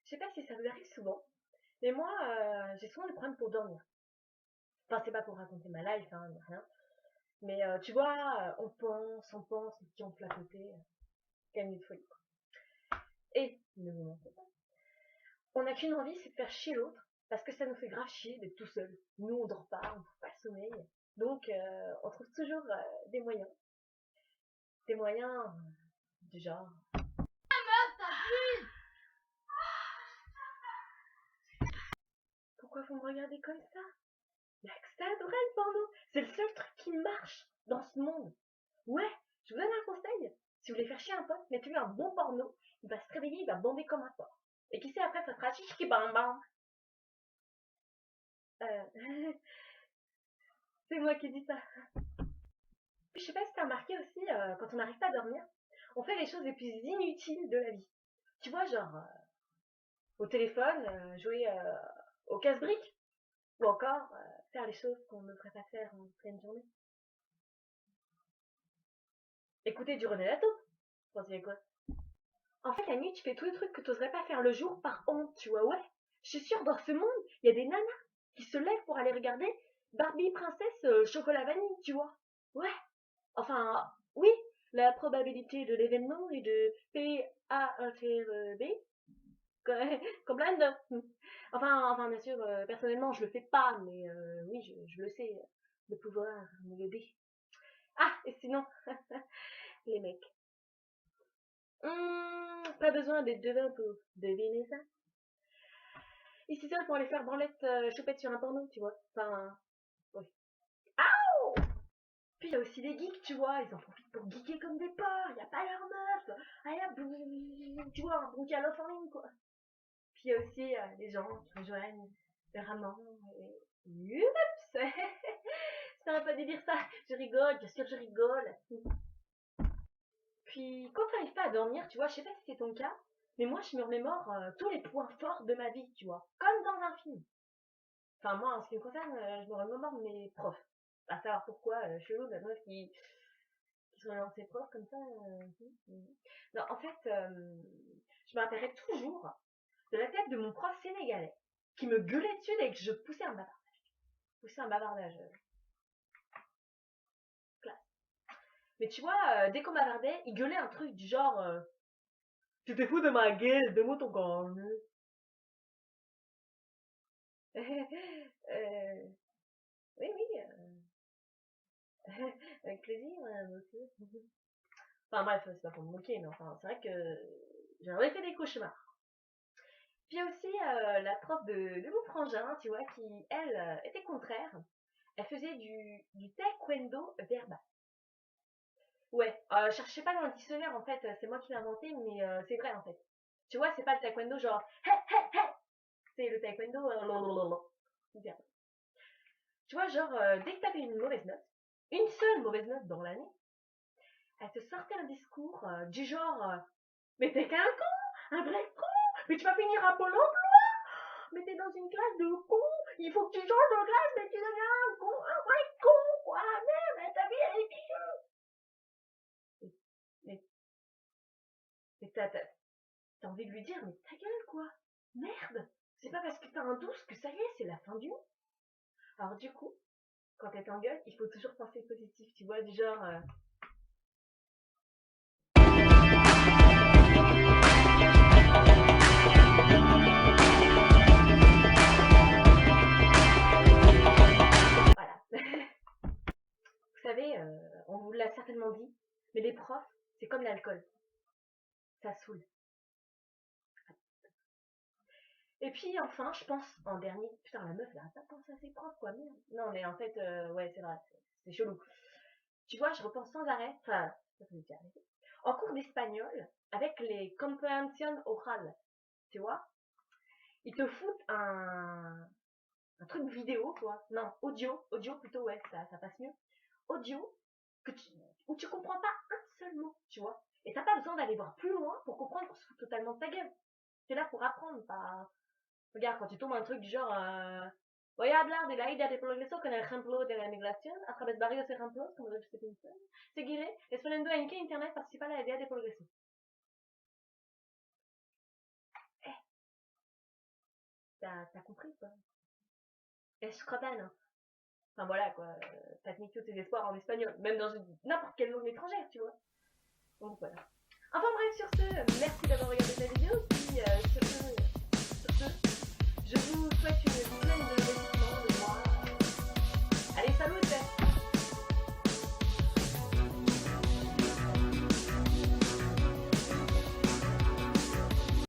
Je sais pas si ça vous arrive souvent, mais moi, j'ai souvent des problèmes pour dormir. Enfin, c'est pas pour raconter ma life, hein, ni rien. Mais tu vois, on pense, et puis on peut la côté, gagne de folie, quoi. Et, ne vous mentez pas, on n'a qu'une envie, c'est de faire chier l'autre, parce que ça nous fait grave chier d'être tout seul. Nous, on dort pas, on trouve pas le sommeil. Donc, on trouve toujours des moyens. Des moyens du genre. Pourquoi vous me regardez comme ça? Y'a que ça de vrai le porno. C'est le seul truc qui marche dans ce monde. Ouais, je vous donne un conseil. Si vous voulez faire chier un pote, mettez-lui un bon porno. Il va se réveiller, il va bander comme un porc. Et qui sait, après, ça fera chichi bam bam. Euh, c'est moi qui dis ça. Puis, je sais pas si t'as remarqué aussi, quand on n'arrive pas à dormir, on fait les choses les plus inutiles de la vie. Tu vois, genre, au téléphone, jouer au casse-briques. Ou encore, faire les choses qu'on ne devrait pas faire en pleine journée. Écouter du René Lato. Vous pensez quoi? En fait, la nuit, tu fais tous les trucs que tu n'oserais pas faire le jour par honte, tu vois, ouais. Je suis sûre, dans ce monde, il y a des nanas qui se lèvent pour aller regarder Barbie Princesse Chocolat Vanille, tu vois. Ouais. Enfin, oui, la probabilité de l'événement est de P A B comme blinde. Enfin, bien sûr, personnellement, je le fais pas, mais oui, je le sais, le pouvoir me l'aider. Ah, et sinon, les mecs. Pas besoin d'être devin pour deviner ça. Ils s'isolent pour aller faire branlette choupette sur un porno, tu vois. Enfin, ouais. Ah. Puis il y a aussi les geeks, tu vois, ils en profitent pour geeker comme des porcs, y a pas leur meuf. Ah tu vois, un bon call en ligne, quoi. Puis il y a aussi les gens qui rejoignent leur amant et... Oups. Ça va pas de dire ça, je rigole, bien sûr je rigole. Puis quand t'arrives pas à dormir, tu vois, je sais pas si c'est ton cas, mais moi je me remémore tous les points forts de ma vie, tu vois, comme dans un film. Enfin moi, en ce qui me concerne, je me remémore mes profs. À savoir pourquoi, chelou, la meuf qui sont lancées profs comme ça. Non, en fait, je me rappellerai toujours de la tête de mon prof sénégalais qui me gueulait dessus dès que je poussais un bavardage. Poussais un bavardage. Classe. Mais tu vois, dès qu'on bavardait, il gueulait un truc du genre tu te fous de ma gueule, donne-moi ton cornet. Oui, oui, avec plaisir, monsieur. Enfin bref, c'est pas pour me moquer, mais enfin, c'est vrai que j'en ai fait des cauchemars. Puis il y a aussi la prof de mon frangin, tu vois, qui, elle, était contraire. Elle faisait du taekwondo verbal. Ouais, cherchez pas dans le dictionnaire, en fait, c'est moi qui l'ai inventé, mais c'est vrai, en fait. Tu vois, c'est pas le taekwondo genre, hé, hé, hé. C'est le taekwondo, verbal. Tu vois, genre, dès que t'avais une mauvaise note, une seule mauvaise note dans l'année, elle te sortait un discours du genre mais t'es qu'un con, un vrai con, mais tu vas finir à Pôle emploi, mais t'es dans une classe de cons, il faut que tu changes de classe, mais tu deviens un con, un vrai con, quoi, merde, ta vie elle est fichue. Mais, mais t'as envie de lui dire, mais ta gueule quoi, merde, c'est pas parce que t'as un 12 que ça y est, c'est la fin du monde. Alors du coup, quand elle t'engueule, il faut toujours penser positif, tu vois, du genre, voilà. Vous savez, on vous l'a certainement dit, mais les profs, c'est comme l'alcool, ça saoule. Et puis enfin, je pense en dernier, putain la meuf elle a pas pensé à ses profs quoi, merde. Non mais en fait, ouais c'est vrai, c'est chelou. Tu vois, je repense sans arrêt, enfin, ça peut déjà arriver, en cours d'espagnol, avec les compréhensions orales, tu vois, ils te foutent un truc vidéo, quoi, non, audio plutôt, ouais, ça passe mieux, audio, que tu, où tu comprends pas un seul mot, tu vois, et t'as pas besoin d'aller voir plus loin pour comprendre qu'on se fout totalement de ta gueule. C'est là pour apprendre, pas... Regarde, quand tu tombes un truc du genre voy a hablar de la idea de progreso con el ejemplo de la migración a través de varios ejemplos, como lo que se piensa. Seguiré exponiendo en qué Internet participa la idea de progreso. t'as compris, quoi. Et je crois pas, non. Enfin, voilà, quoi. T'as mis tous tes espoirs en espagnol, même dans n'importe quelle langue étrangère, tu vois. Donc, voilà. Enfin, bref, sur ce, merci d'avoir regardé cette vidéo.